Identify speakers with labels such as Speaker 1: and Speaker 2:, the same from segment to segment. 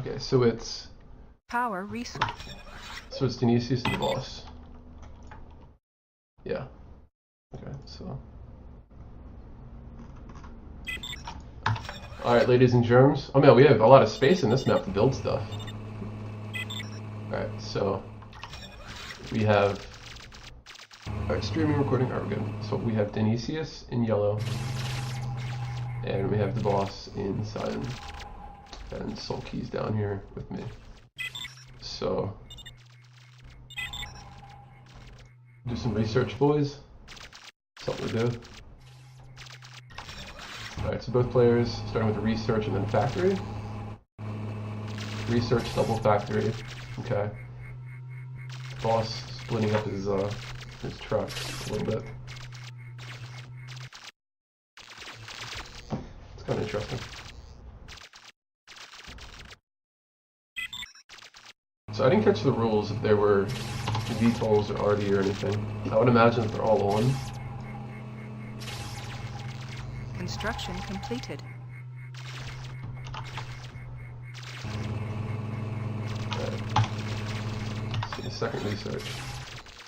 Speaker 1: Okay, so it's
Speaker 2: power resource.
Speaker 1: So it's Denisius and the boss. Yeah. Okay, so. Alright, ladies and germs. Oh man, we have a lot of space in this map to build stuff. Alright, so we have. Alright, streaming, recording, alright, we're good. So we have Denisius in yellow. And we have the boss in cyan. And Sulky's down here with me. So. Do some research, boys. Something to do. Alright, so both players starting with the research and then factory. Research, double factory. Okay. Boss splitting up his truck a little bit. It's kind of interesting. So I didn't catch the rules if there were VTOLs or RD or anything. I would imagine that they're all on.
Speaker 2: Construction completed.
Speaker 1: Okay. See the second research.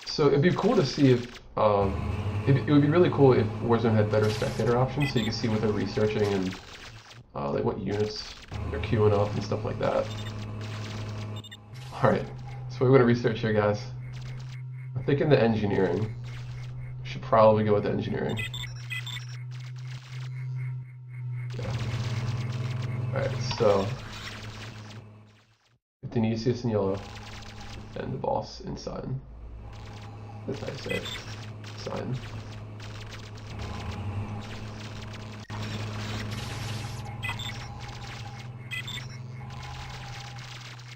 Speaker 1: So it'd be cool to see if it would be really cool if Warzone had better spectator options, so you can see what they're researching and like what units they're queuing up and stuff like that. All right, so we're going to research here, guys. I'm thinking the engineering. Should probably go with the engineering. Yeah. Alright, so Denisius in yellow and the boss in cyan. That's how you say it. Cyan.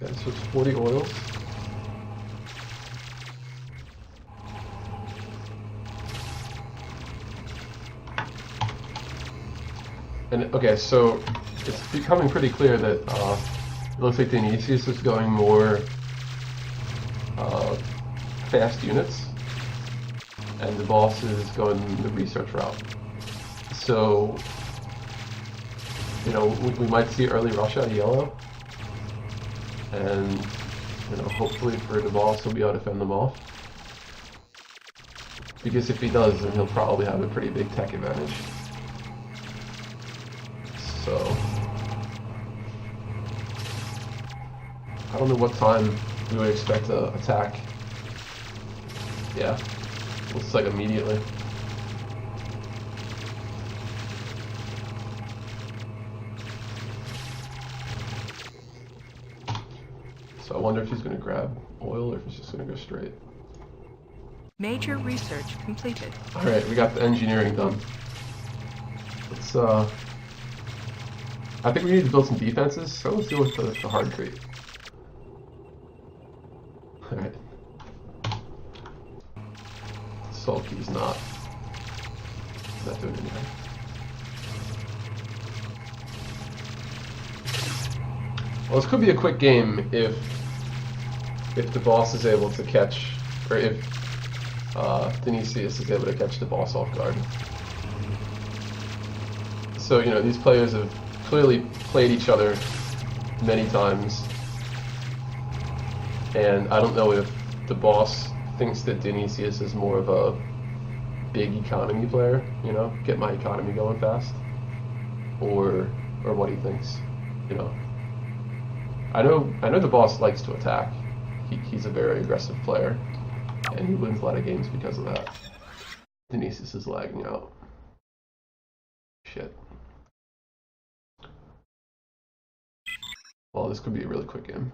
Speaker 1: Okay, so it's 40 oils. And okay, so it's becoming pretty clear that it looks like Denisius is going more fast units, and the boss is going the research route. So, you know, we might see early rush out of yellow, and you know, hopefully for the boss he'll be able to fend them off. Because if he does, then he'll probably have a pretty big tech advantage. So, I don't know what time we would expect to attack. Yeah, looks like immediately. So I wonder if he's going to grab oil or if he's just going to go straight.
Speaker 2: Major research completed.
Speaker 1: Alright, we got the engineering done. Let's, I think we need to build some defenses, so let's deal with the hard crate. Alright. Sulky's not doing anything. Well, this could be a quick game if the boss is able to catch, or if Denisius is able to catch the boss off guard. So, you know, these players have clearly played each other many times, and I don't know if the boss thinks that Denisius is more of a big economy player, you know, get my economy going fast, or what he thinks, you know. I know the boss likes to attack. He's a very aggressive player, and he wins a lot of games because of that. Denisius is lagging out. Shit. Well, this could be a really quick game.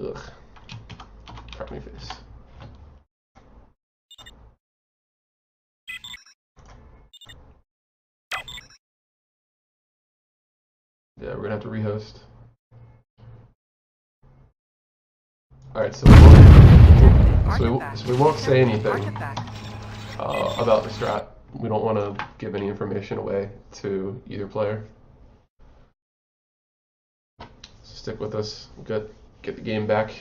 Speaker 1: Ugh. Crack my face. Yeah, we're gonna have to rehost. Alright, so we won't say anything about the strat. We don't want to give any information away to either player. So stick with us. Get the game back.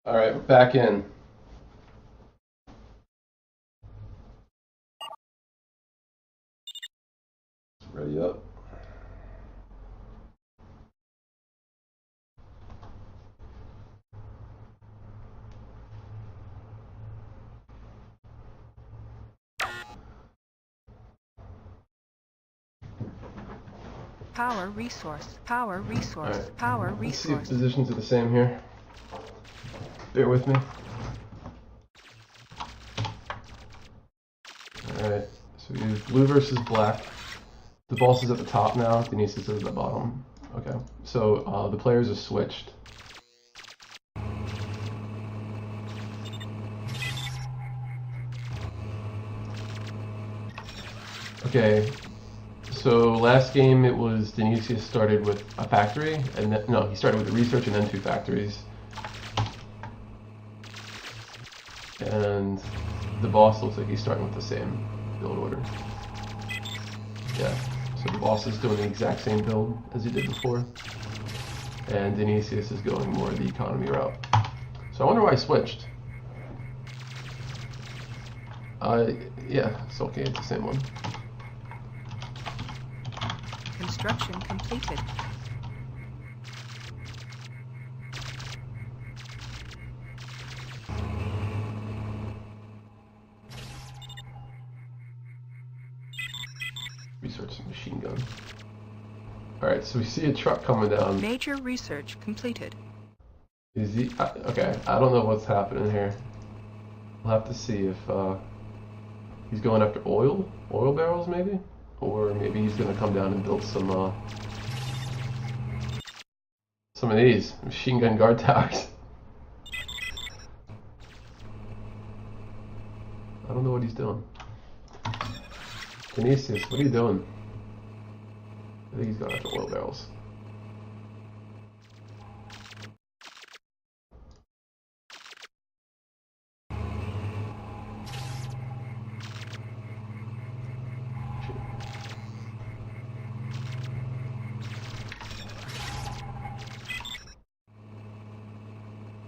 Speaker 1: Alright, we're back in. Ready up.
Speaker 2: Power resource. Power resource.
Speaker 1: Right.
Speaker 2: Power
Speaker 1: Let's see if
Speaker 2: resource.
Speaker 1: positions are the same here. Bear with me. Alright, so we use blue versus black. The boss is at the top now, Denisius is at the bottom. Okay, so the players are switched. Okay, so last game it was Denisius started with a factory, and then, no, he started with the research and then 2 factories. And the boss looks like he's starting with the same build order. Yeah, so the boss is doing the exact same build as he did before. And Denisius is going more the economy route. So I wonder why I switched. Yeah, it's okay, it's the same one.
Speaker 2: Construction completed.
Speaker 1: Research machine gun. Alright, so we see a truck coming down.
Speaker 2: Major research completed.
Speaker 1: Is he... okay, I don't know what's happening here. We'll have to see if he's going after oil barrels maybe? Or maybe he's going to come down and build some of these machine gun guard towers. I don't know what he's doing. Denisius, what are you doing? I think he's going after oil barrels.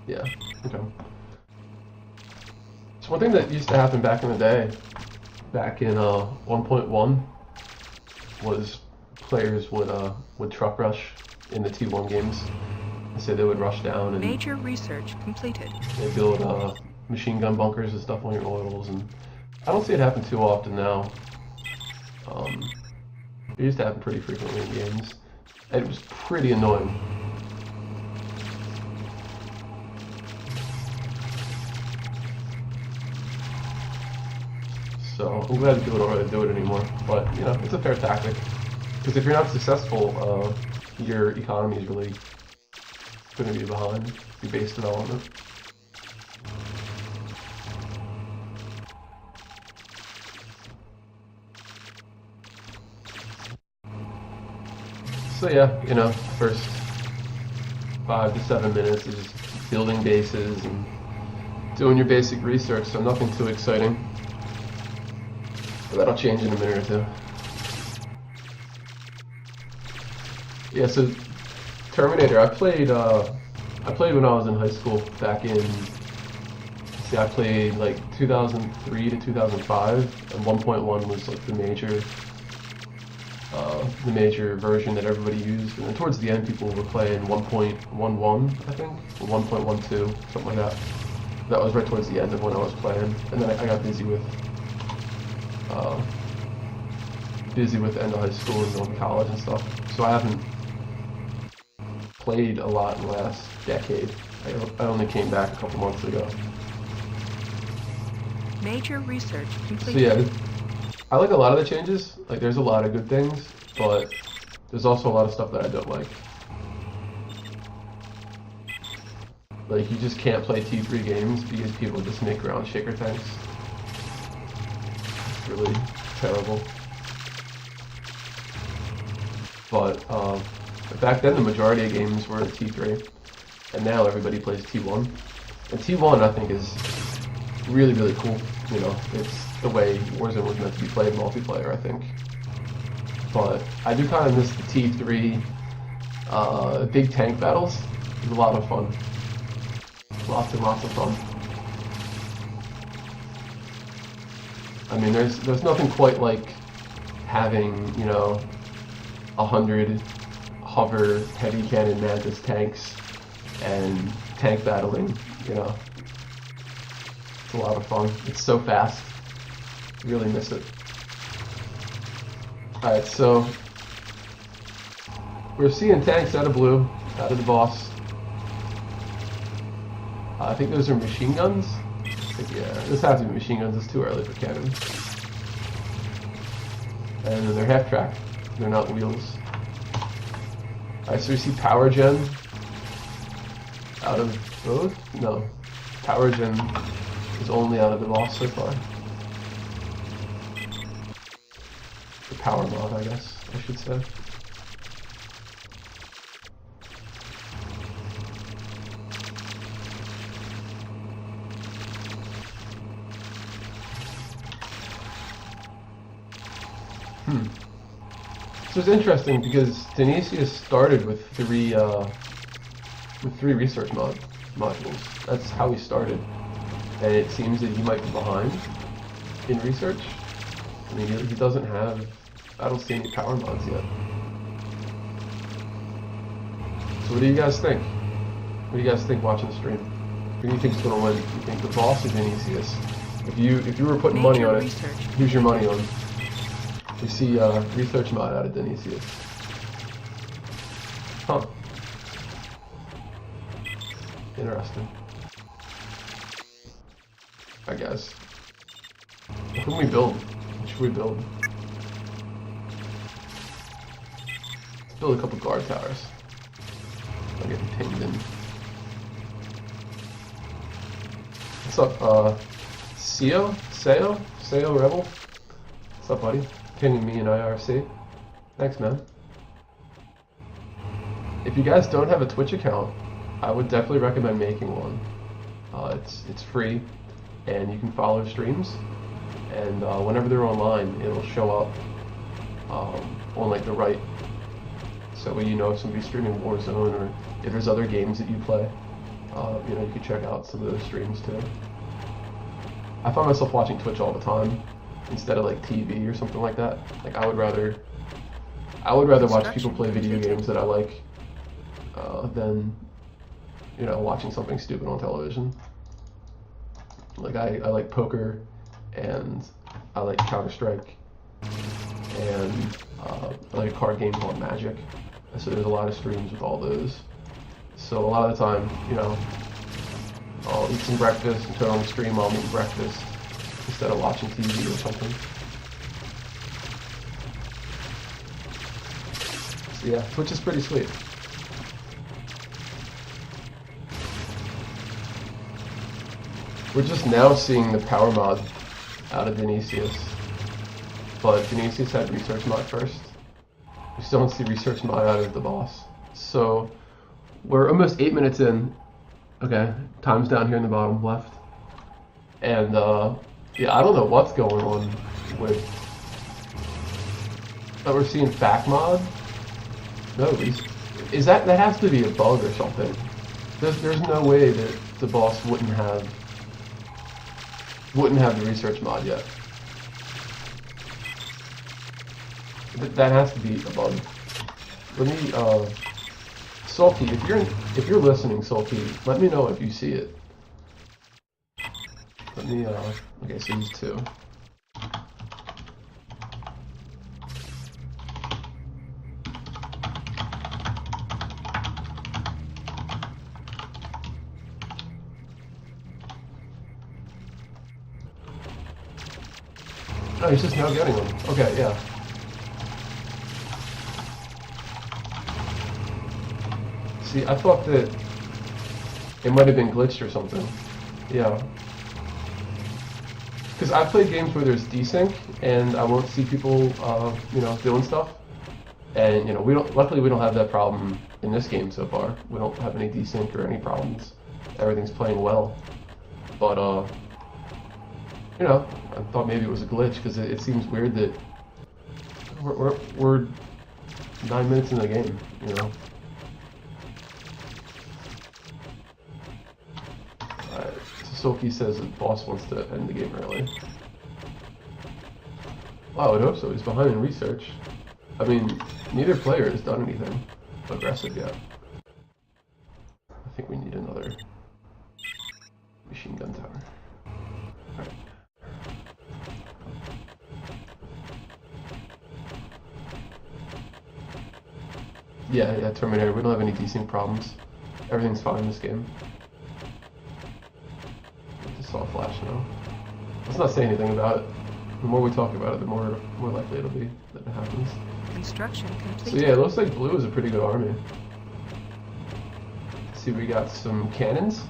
Speaker 1: Yeah, okay. So one thing that used to happen back in the day, back in 1.1, was players would truck rush in the T1 games. So they would rush down and
Speaker 2: Major research completed.
Speaker 1: they build machine gun bunkers and stuff on your oils, and I don't see it happen too often now. It used to happen pretty frequently in games, and it was pretty annoying. So I'm glad people don't really do it anymore, but you know, it's a fair tactic. Because if you're not successful, your economy is really going to be behind your base development. So yeah, you know, first 5 to 7 minutes is just building bases and doing your basic research, so nothing too exciting. But that'll change in a minute or two. Yeah, so Terminator, I played when I was in high school back in, see, I played like 2003 to 2005, and 1.1 was like the major version that everybody used, and then towards the end people were playing 1.11, I think, or 1.12, something like that. That was right towards the end of when I was playing, and then I got busy with the end of high school and going to college and stuff, so I haven't played a lot in the last decade. I only came back a couple months ago.
Speaker 2: Major research completed.
Speaker 1: So yeah, I like a lot of the changes. Like, there's a lot of good things, but there's also a lot of stuff that I don't like. Like, you just can't play T3 games because people just make ground shaker tanks. It's really terrible. But back then the majority of games were T3, and now everybody plays T1. And T1 I think is really, really cool. You know, it's the way Warzone was meant to be played multiplayer, I think. But I do kind of miss the T3 big tank battles. It was a lot of fun. Lots and lots of fun. I mean, there's nothing quite like having, you know, 100 hover heavy cannon mantis tanks and tank battling, you know. It's a lot of fun. It's so fast. Really miss it. Alright, so we're seeing tanks out of blue, out of the boss. I think those are machine guns. Yeah, this has to be machine guns. It's too early for cannons. And then they're half track. They're not wheels. Alright, so we see power gen out of both? No. Power gen is only out of the boss so far. The power mod, I guess, I should say. So it's interesting because Denisius started with three research modules. That's how he started, and it seems that he might be behind in research. I mean, he doesn't have. I don't see any power mods yet. So what do you guys think? What do you guys think watching the stream? Who do you think is going to win? You think the boss or Denisius? If you were putting money on it, who's your money on? We see research mod out of Denisius. Huh. Interesting. Alright guys. What can we build? What should we build? Let's build a couple guard towers. I'm getting pinged in. What's up, Seo Rebel? What's up, buddy? Pinging me in IRC. Thanks, man. If you guys don't have a Twitch account, I would definitely recommend making one. It's free, and you can follow streams, and whenever they're online, it'll show up on like the right. So you know if somebody's streaming Warzone or if there's other games that you play, you know, you can check out some of those streams too. I find myself watching Twitch all the time instead of like TV or something like that. Like I would rather watch people play video games that I like than, you know, watching something stupid on television. Like I like poker, and I like Counter-Strike, and I like a card game called Magic. So there's a lot of streams with all those. So a lot of the time, you know, I'll eat some breakfast and turn on the stream while I'm eating breakfast instead of watching TV or something. So yeah, Twitch is pretty sweet. We're just now seeing the power mod out of Denisius, but Denisius had research mod first. We still don't see research mod out of the boss. So we're almost 8 minutes in. Okay, time's down here in the bottom left. And yeah, I don't know what's going on with. But we're seeing back mod. No, is that has to be a bug or something? There's no way that the boss wouldn't have the research mod yet. That has to be a bug. Let me Sulky, if you're listening, Sulky, let me know if you see it. Let me okay, so these two. Oh, he's just now getting them. Okay, yeah. See, I thought that it might have been glitched or something. Yeah. Because I've played games where there's desync, and I won't see people, you know, doing stuff. And, you know, luckily we don't have that problem in this game so far. We don't have any desync or any problems. Everything's playing well. But, you know, I thought maybe it was a glitch, because it seems weird that we're 9 minutes in the game, you know. Sulky says the boss wants to end the game early. Wow, I would hope so. He's behind in research. I mean, neither player has done anything aggressive yet. I think we need another machine gun tower. Alright. Yeah, Terminator. We don't have any desync problems. Everything's fine in this game. I just saw a flash now. Let's not say anything about it. The more we talk about it, the more likely it'll be that it happens.
Speaker 2: Construction complete.
Speaker 1: So yeah, it looks like blue is a pretty good army. Let's see, we got some cannons.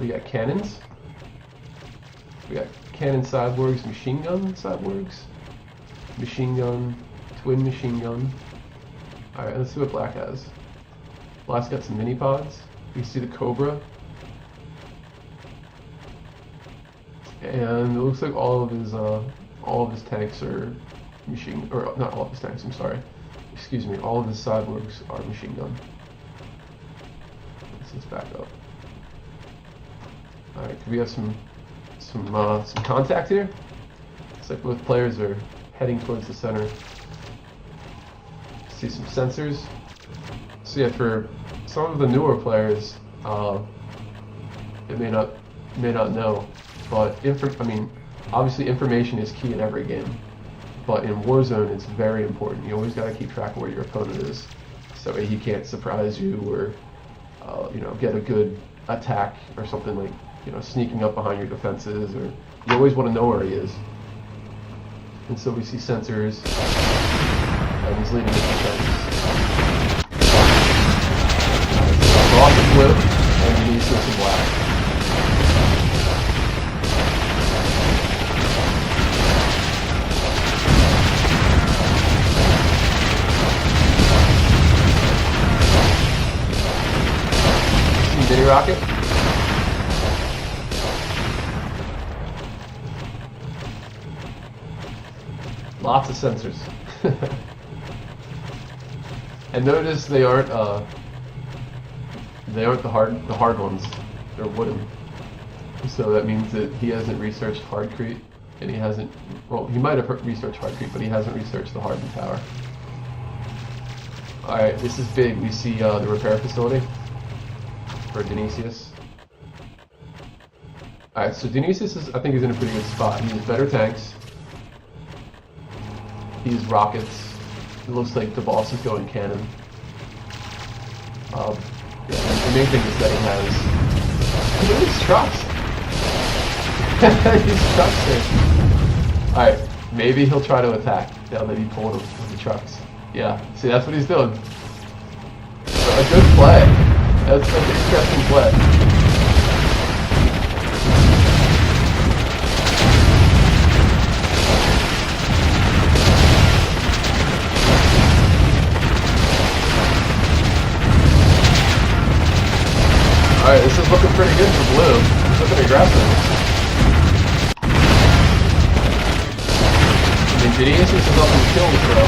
Speaker 1: We got cannons. We got cannon cyborgs, machine gun cyborgs, machine gun, twin machine gun. Alright, let's see what black has. Black's got some mini pods. You can see the Cobra. And it looks like all of his tanks are machine, or not all of his tanks, I'm sorry. Excuse me, all of his cyborgs are machine gun. Let's back up. Alright, we have some contact here. Looks like both players are heading towards the center. See some sensors. So yeah, for some of the newer players, it may not know, but obviously information is key in every game. But in Warzone, it's very important. You always got to keep track of where your opponent is, so he can't surprise you or get a good attack or something like sneaking up behind your defenses. Or you always want to know where he is. And so we see sensors, and he's leading with defense. Rocket blue, and Denisius in black. Mini rocket. Lots of sensors. And notice they aren't the hard ones. They're wooden. So that means that he hasn't researched Hardcrete, and he hasn't. Well, he might have researched Hardcrete, but he hasn't researched the hardened tower. All right, this is big. We see the repair facility for Denisius. Alright, so Denisius I think he's in a pretty good spot. He has better tanks. He has rockets. It looks like the boss is going cannon. Yeah, the main thing is that he has... Look at these trucks! These trucks there. Alright, maybe he'll try to attack now that he pulled them with the trucks. Yeah, see, that's what he's doing. A good play. That's an interesting play. Alright, this is looking pretty good for blue. It's looking aggressive. I mean, Denisius is up in kills, bro.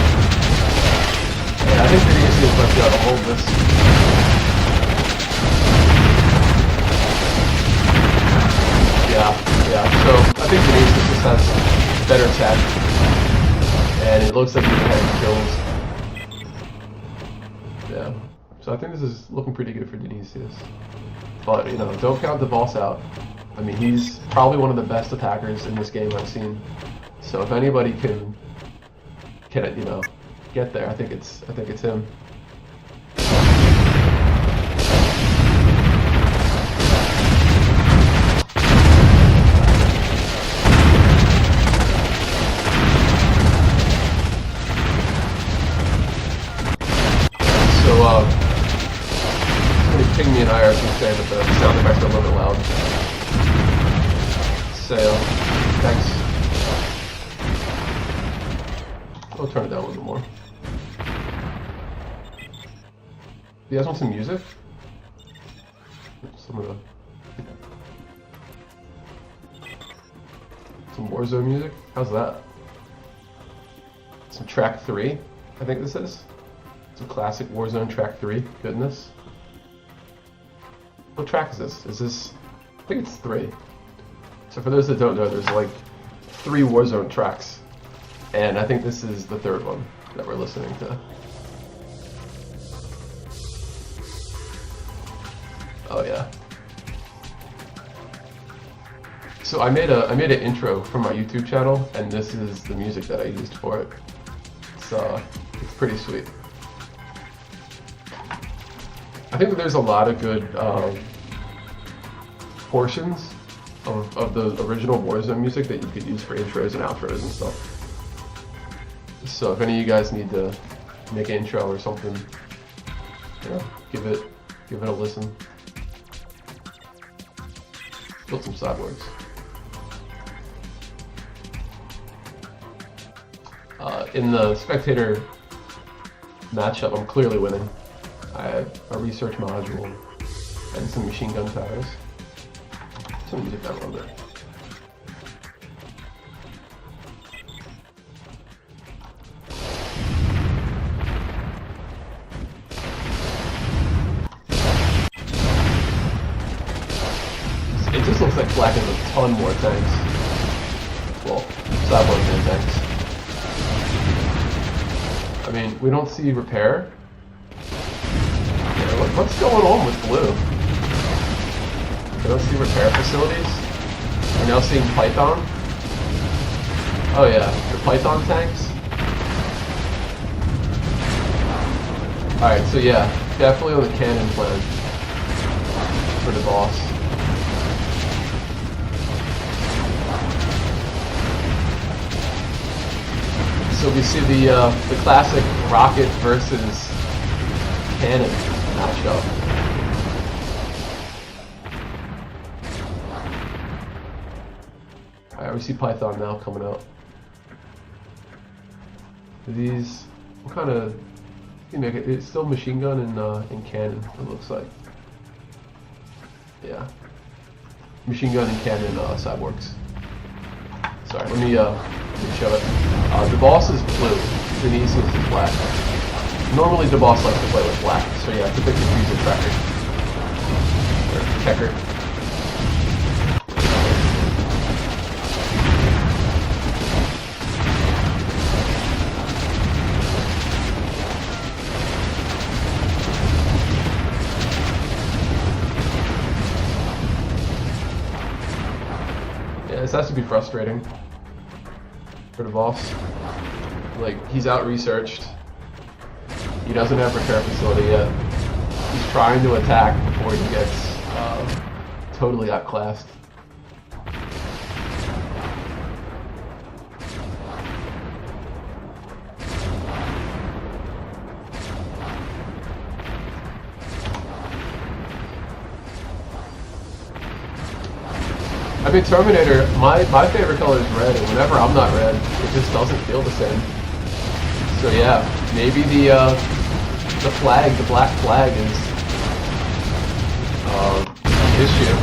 Speaker 1: Yeah, I think Denisius might be able to hold this. Yeah, so I think Denisius just has better tech, and it looks like he's having kills. Yeah, so I think this is looking pretty good for Denisius. But, don't count the boss out. I mean, he's probably one of the best attackers in this game I've seen. So if anybody can get there, I think it's him. Ping me an IRC say that the sound effects are a little bit loud. So, thanks. I'll turn it down a little bit more. You guys want some music? Some Warzone music? How's that? Some track 3, I think this is. Some classic Warzone track 3 goodness. What track is this? Is this I think it's 3. So for those that don't know, there's like 3 Warzone tracks, and I think this is the 3rd one that we're listening to. Oh yeah. So I made an intro for my YouTube channel, and this is the music that I used for it. It's pretty sweet. I think that there's a lot of good portions of the original Warzone music that you could use for intros and outros and stuff. So if any of you guys need to make an intro or something, you know, give it a listen. Build some cyborgs. In the spectator matchup, I'm clearly winning. I have a research module and some machine gun towers. Some music down a little bit. It just looks like Black has a ton more tanks. Well, cyborgs and tanks. I mean, we don't see repair. Yeah, what's going on with blue? We don't see repair facilities. We're now seeing Python. Oh yeah, the Python tanks. Alright, so yeah, definitely on the cannon plan for the boss. So we see the classic rocket versus cannon matchup. Alright, we see Python now coming out. These, what kind of, you make it? It's still machine gun and cannon. It looks like. Yeah, machine gun and cannon cyborgs. Sorry, let me show it. The boss is blue, Denisius is black. Normally the boss likes to play with black, so yeah, it's a bit confusing tracker. Or checker. Yeah, this has to be frustrating for the boss. Like, he's out researched. He doesn't have repair facility yet. He's trying to attack before he gets totally outclassed. I mean, Terminator, my favorite color is red, and whenever I'm not red, it just doesn't feel the same. So yeah, maybe the flag, the black flag is an issue.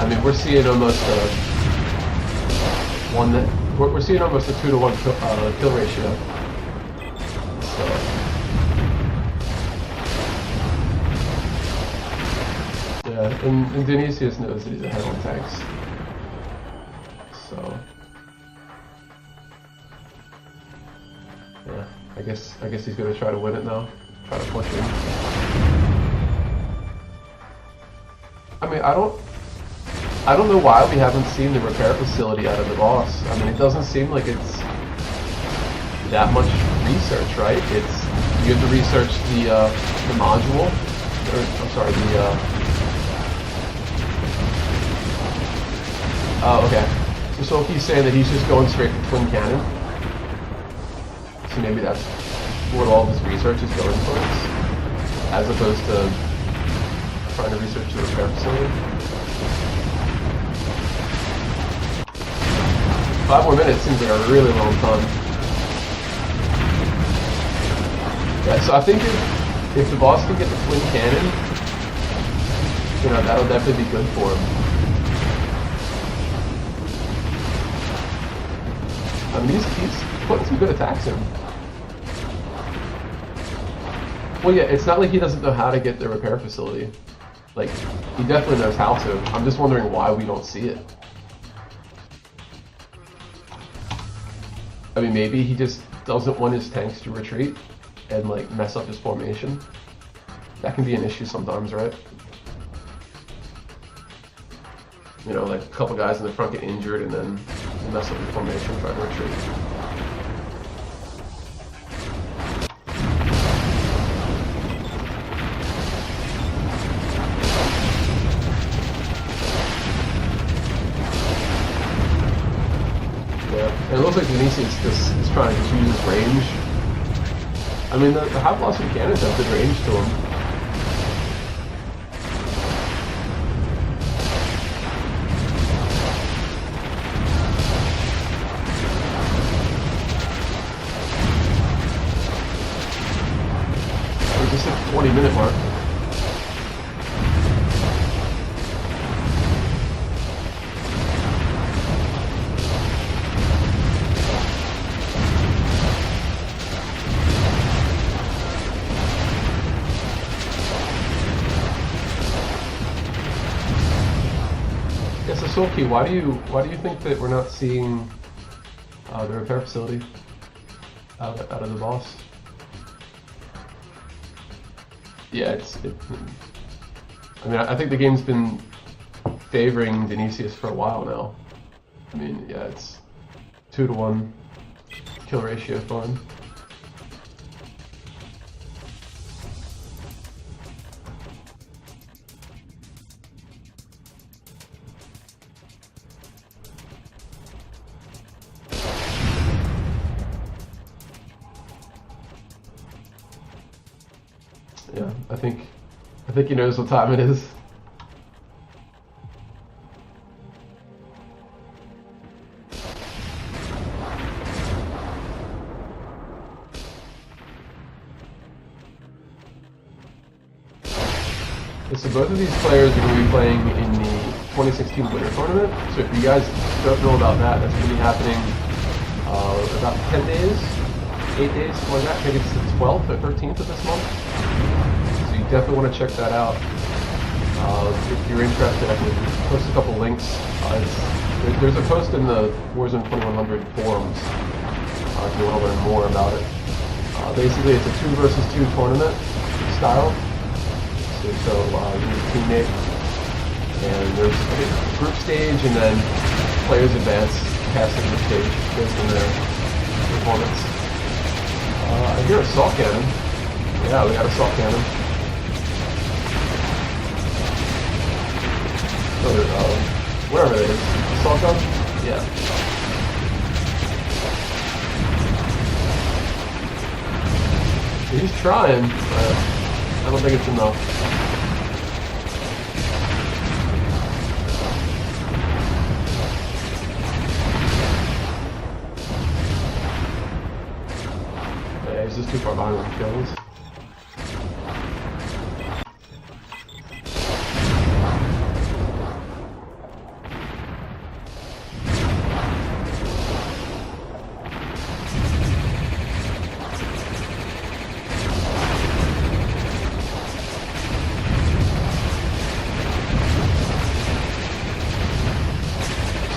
Speaker 1: I mean, we're seeing almost we're seeing almost a 2-to-1 kill ratio. So. Yeah, and Denisius knows that he's ahead on tanks. So yeah, I guess he's gonna try to win it now. Try to push him. I mean, I don't know why we haven't seen the repair facility out of the boss. I mean, it doesn't seem like it's that much research, right? It's, you have to research the module, or I'm sorry, oh, okay. So he's saying that he's just going straight to twin cannon. So maybe that's what all of his research is going towards, as opposed to trying to research the repair facility. 5 more minutes seems like a really long time. Yeah, so I think if the boss can get the twin cannon, you know, that'll definitely be good for him. I mean, he's putting some good attacks in. Well, yeah, it's not like he doesn't know how to get the repair facility. Like, he definitely knows how to. I'm just wondering why we don't see it. I mean, maybe he just doesn't want his tanks to retreat and like mess up his formation. That can be an issue sometimes, right? You know, like a couple guys in the front get injured and then mess up the formation, try to retreat. Yeah, and it looks like Denisius is trying to use his range. I mean, the high velocity cannons have good range to them. Just at the 20-minute mark. Yeah, so Sulky, why do you think that we're not seeing the repair facility out of the boss? Yeah, I mean, I think the game's been favoring Denisius for a while now. I mean, yeah, it's 2-to-1 kill ratio for him. Yeah, I think he knows what time it is. So both of these players are going to be playing in the 2016 Winter Tournament. So if you guys don't know about that, that's going to be happening about 10 days, 8 days, something like that. I think it's the 12th or 13th of this month. So you definitely want to check that out. If you're interested, I can post a couple links. There's a post in the Warzone2100 forums if you want to learn more about it. Basically, it's a 2 versus 2 tournament style. So you need a teammate, and there's a group stage, and then players advance past the group stage based on their performance. I hear assault cannon. Yeah, we got assault cannon. Wherever it is. Assault gun? Yeah. He's trying, but I don't think it's enough. Yeah, he's just too far behind with the kills.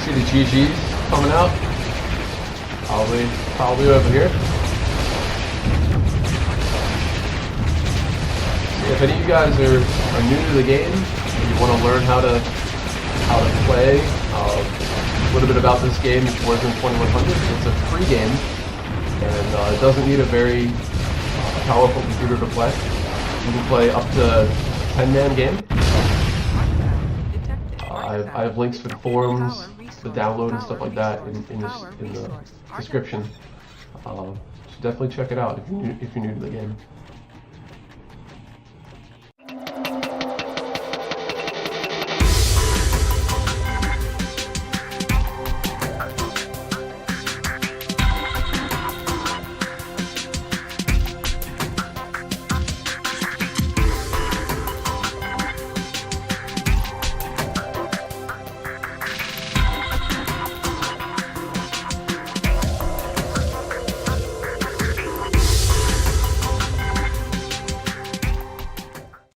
Speaker 1: See the GGs coming out? Probably over here. So if any of you guys are new to the game and you want to learn how to play a little bit about this game, it's Warzone2100. It's a free game, and it doesn't need a very powerful computer to play. You can play up to a 10-man game. I have links for the forums, the download and stuff like that in the description. So definitely check it out if you're new to the game.